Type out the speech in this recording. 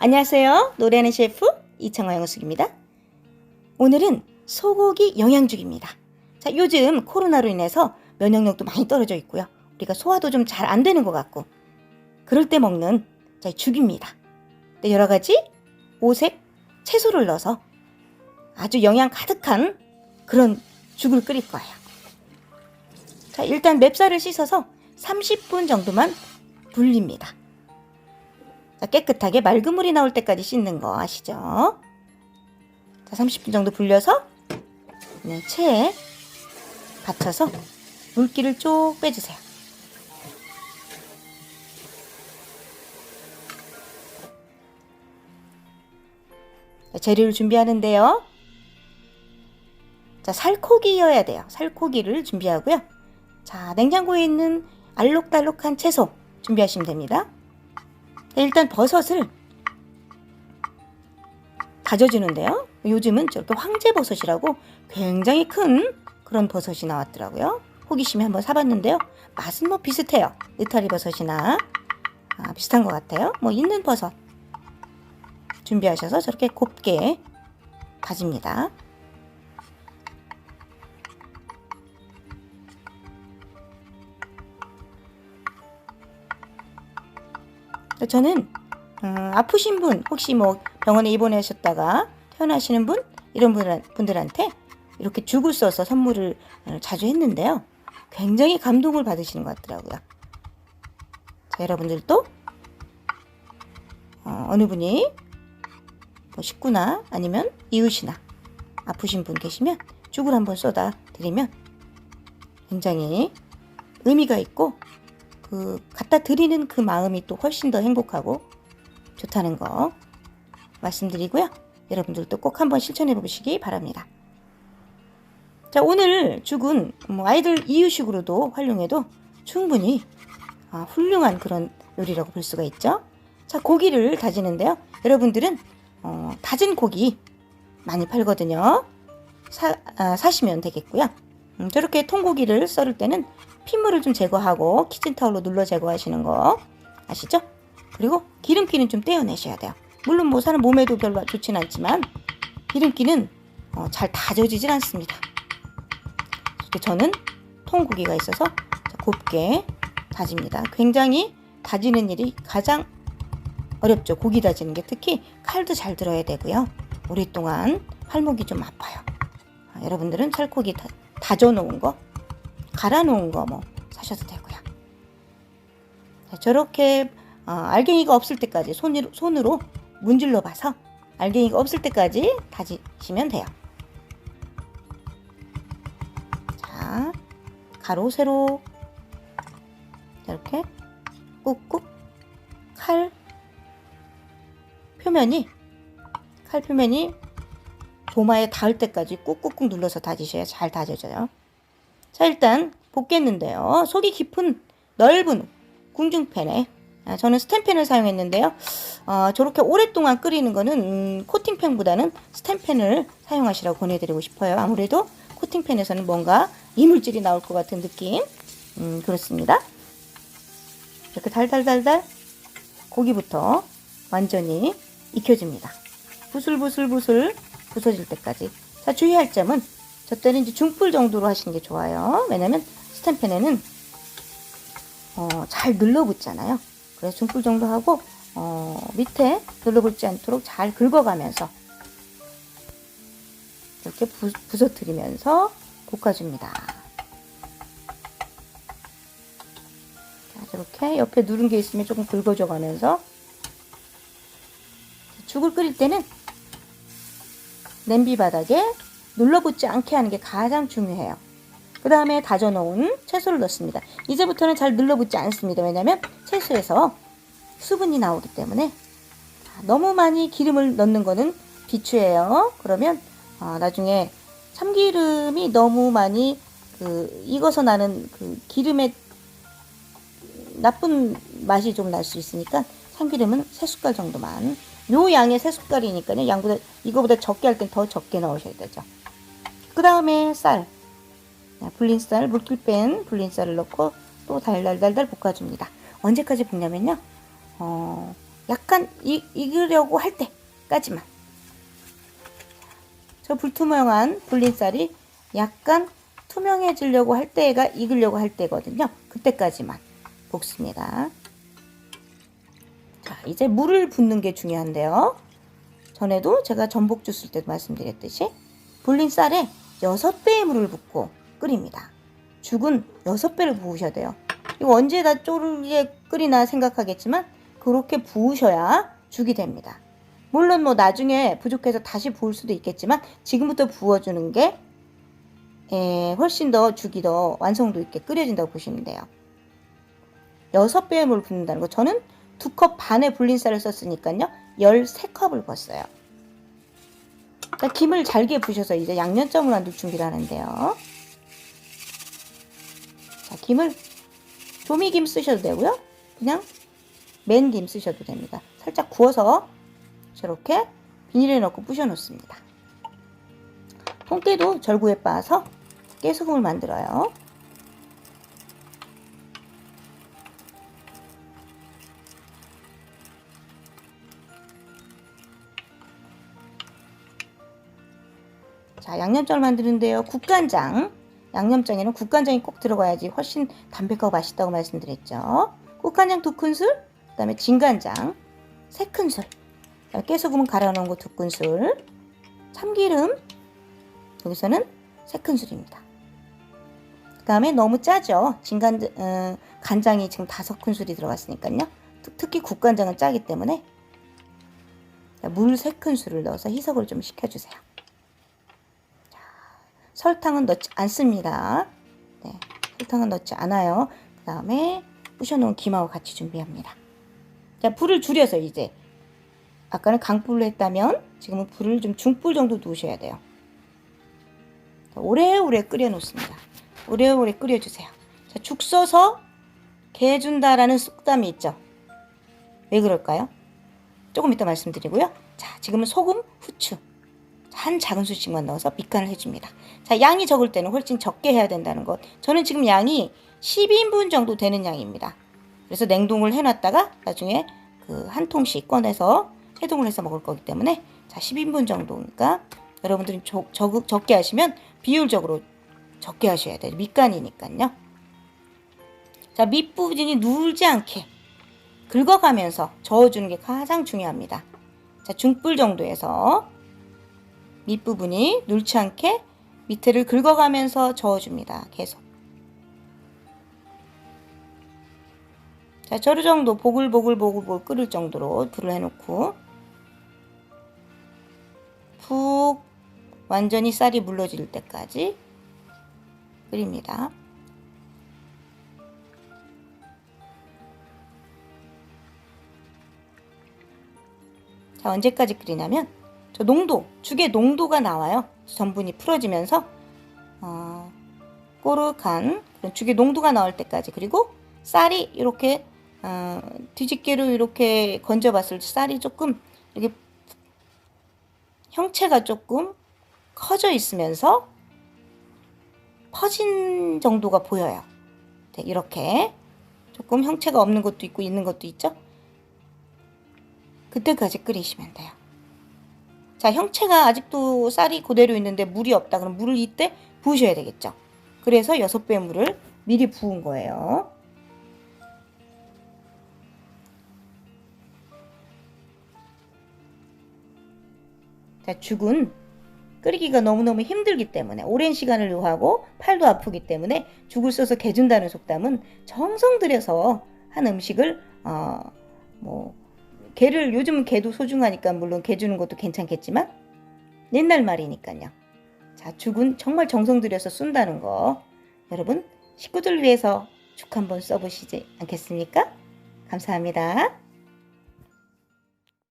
안녕하세요. 노래하는 셰프 이창화 영숙입니다. 오늘은 소고기 영양죽입니다. 자, 요즘 코로나로 인해서 면역력도 많이 떨어져 있고요. 우리가 소화도 좀 잘 안 되는 것 같고 그럴 때 먹는 죽입니다. 여러 가지 오색 채소를 넣어서 아주 영양 가득한 그런 죽을 끓일 거예요. 자, 일단 맵쌀을 씻어서 30분 정도만 불립니다. 자, 깨끗하게 맑은 물이 나올 때까지 씻는 거 아시죠? 자, 30분 정도 불려서 체에 받쳐서 물기를 쭉 빼주세요. 자, 재료를 준비하는데요. 자, 살코기여야 돼요. 살코기를 준비하고요. 자, 냉장고에 있는 알록달록한 채소 준비하시면 됩니다. 일단 버섯을 다져주는데요. 요즘은 저렇게 황제버섯이라고 굉장히 큰 그런 버섯이 나왔더라고요. 호기심에 한번 사봤는데요. 맛은 뭐 비슷해요. 느타리 버섯이나 비슷한 것 같아요. 뭐 있는 버섯 준비하셔서 저렇게 곱게 다집니다. 저는 아프신 분, 혹시 뭐 병원에 입원하셨다가 퇴원하시는 분, 이런 분들한테 이렇게 죽을 써서 선물을 자주 했는데요. 굉장히 감동을 받으시는 것 같더라고요. 자, 여러분들도 어느 분이 뭐 식구나 아니면 이웃이나 아프신 분 계시면 죽을 한번 쏟아 드리면 굉장히 의미가 있고 갖다 드리는 그 마음이 또 훨씬 더 행복하고 좋다는 거 말씀드리고요. 여러분들도 꼭 한번 실천해 보시기 바랍니다. 자, 오늘 죽은 아이들 이유식으로도 활용해도 충분히 훌륭한 그런 요리라고 볼 수가 있죠. 자, 고기를 다지는데요. 여러분들은 다진 고기 많이 팔거든요. 사시면 되겠고요. 저렇게 통고기를 썰을 때는 핏물을 좀 제거하고 키친타올로 눌러 제거하시는 거 아시죠? 그리고 기름기는 좀 떼어내셔야 돼요. 물론 뭐 사람 몸에도 별로 좋진 않지만 기름기는 잘 다져지질 않습니다. 저는 통고기가 있어서 곱게 다집니다. 굉장히 다지는 일이 가장 어렵죠. 고기 다지는 게 특히 칼도 잘 들어야 되고요. 오랫동안 팔목이 좀 아파요. 여러분들은 살코기 다져 놓은 거, 갈아 놓은 거 뭐 사셔도 되고요. 자, 저렇게 알갱이가 없을 때까지 손으로 문질러 봐서 알갱이가 없을 때까지 다지시면 돼요. 자, 가로 세로 이렇게 꾹꾹 칼 표면이 도마에 닿을 때까지 꾹꾹꾹 눌러서 다지셔야 잘 다져져요. 자, 일단 볶겠는데요. 속이 깊은 넓은 궁중팬에 저는 스텐팬을 사용했는데요. 저렇게 오랫동안 끓이는 거는 코팅팬보다는 스텐팬을 사용하시라고 권해드리고 싶어요. 아무래도 코팅팬에서는 뭔가 이물질이 나올 것 같은 느낌. 그렇습니다. 이렇게 달달달달 고기부터 완전히 익혀집니다. 부슬부슬부슬 부서질 때까지. 자, 주의할 점은 저 때는 이제 중불 정도로 하시는 게 좋아요. 왜냐면 스텐팬에는 잘 눌러붙잖아요. 그래서 중불 정도 하고 밑에 눌러붙지 않도록 잘 긁어가면서 이렇게 부서뜨리면서 볶아줍니다. 자, 저렇게 옆에 누른 게 있으면 조금 긁어줘 가면서 죽을 끓일 때는 냄비 바닥에 눌러붙지 않게 하는 게 가장 중요해요. 그 다음에 다져놓은 채소를 넣습니다. 이제부터는 잘 눌러붙지 않습니다. 왜냐하면 채소에서 수분이 나오기 때문에 너무 많이 기름을 넣는 거는 비추예요. 그러면 나중에 참기름이 너무 많이 익어서 나는 기름의 나쁜 맛이 좀 날 수 있으니까 참기름은 3숟갈 정도만. 요 양의 3숟갈이니까요. 이거보다 적게 할 땐 더 적게 넣으셔야 되죠. 그 다음에 쌀. 불린 쌀, 물기 뺀 불린 쌀을 넣고 또 달달달달 볶아줍니다. 언제까지 볶냐면요. 약간 익으려고 할 때까지만. 저 불투명한 불린쌀이 약간 투명해지려고 할 때가 익으려고 할 때거든요. 그때까지만 볶습니다. 자, 이제 물을 붓는 게 중요한데요. 전에도 제가 전복 주스 때도 말씀드렸듯이 불린 쌀에 6배의 물을 붓고 끓입니다. 죽은 6배를 부으셔야 돼요. 이거 언제 다 쪼르게 끓이나 생각하겠지만 그렇게 부으셔야 죽이 됩니다. 물론 뭐 나중에 부족해서 다시 부을 수도 있겠지만 지금부터 부어주는 게 훨씬 더 죽이 더 완성도 있게 끓여진다고 보시면 돼요. 6배의 물을 붓는다는 거. 저는 2컵 반의 불린 쌀을 썼으니까요. 13컵을 부었어요. 자, 김을 잘게 부셔서 이제 양념장을 만들 준비를 하는데요. 자, 김을 조미김 쓰셔도 되고요. 그냥 맨김 쓰셔도 됩니다. 살짝 구워서 저렇게 비닐에 넣고 부셔 놓습니다. 통깨도 절구에 빻아서 깨소금을 만들어요. 자, 양념장을 만드는데요. 국간장. 양념장에는 국간장이 꼭 들어가야지 훨씬 담백하고 맛있다고 말씀드렸죠. 국간장 2큰술, 그 다음에 진간장 3큰술, 깨소금은 갈아 놓은 거 2큰술, 참기름 여기서는 3큰술입니다. 그 다음에 너무 짜죠. 간장이 지금 5큰술이 들어갔으니까요. 특히 국간장은 짜기 때문에 물 3큰술을 넣어서 희석을 좀 시켜주세요. 자, 설탕은 넣지 않습니다. 네, 설탕은 넣지 않아요. 그 다음에 부셔놓은 김하고 같이 준비합니다. 자, 불을 줄여서 이제 아까는 강불로 했다면 지금은 불을 좀 중불 정도 두셔야 돼요. 오래오래 끓여 놓습니다. 오래오래 끓여주세요. 자, 죽 써서 개 준다라는 속담이 있죠. 왜 그럴까요? 조금 이따 말씀드리고요. 자, 지금은 소금, 후추 한 작은 수씩만 넣어서 밑간을 해줍니다. 자, 양이 적을 때는 훨씬 적게 해야 된다는 것. 저는 지금 양이 12인분 정도 되는 양입니다. 그래서 냉동을 해놨다가 나중에 그 한 통씩 꺼내서 해동을 해서 먹을 거기 때문에 자, 10인분 정도니까 여러분들은 적게 하시면 비율적으로 적게 하셔야 돼요. 밑간이니까요. 자, 밑부분이 누르지 않게 긁어가면서 저어주는 게 가장 중요합니다. 자, 중불 정도에서 밑부분이 눌지 않게 밑에를 긁어가면서 저어줍니다. 계속. 자, 저런 정도 보글보글 끓을 정도로 불을 해놓고 푹 완전히 쌀이 물러질 때까지 끓입니다. 자, 언제까지 끓이냐면 저 죽의 농도가 나와요. 전분이 풀어지면서 꼬륵한 그런 죽의 농도가 나올 때까지. 그리고 쌀이 이렇게 뒤집개로 이렇게 건져봤을 때 쌀이 조금 이렇게 형체가 조금 커져 있으면서 퍼진 정도가 보여요. 네, 이렇게 조금 형체가 없는 것도 있고 있는 것도 있죠. 그때까지 끓이시면 돼요. 자, 형체가 아직도 쌀이 그대로 있는데 물이 없다. 그럼 물을 이때 부으셔야 되겠죠. 그래서 6배 물을 미리 부은 거예요. 자, 죽은 끓이기가 너무너무 힘들기 때문에 오랜 시간을 요하고 팔도 아프기 때문에 죽을 써서 개준다는 속담은 정성 들여서 한 음식을 개를 요즘은 개도 소중하니까 물론 개 주는 것도 괜찮겠지만 옛날 말이니까요. 자, 죽은 정말 정성 들여서 쏜다는 거 여러분 식구들 위해서 죽 한번 써보시지 않겠습니까? 감사합니다.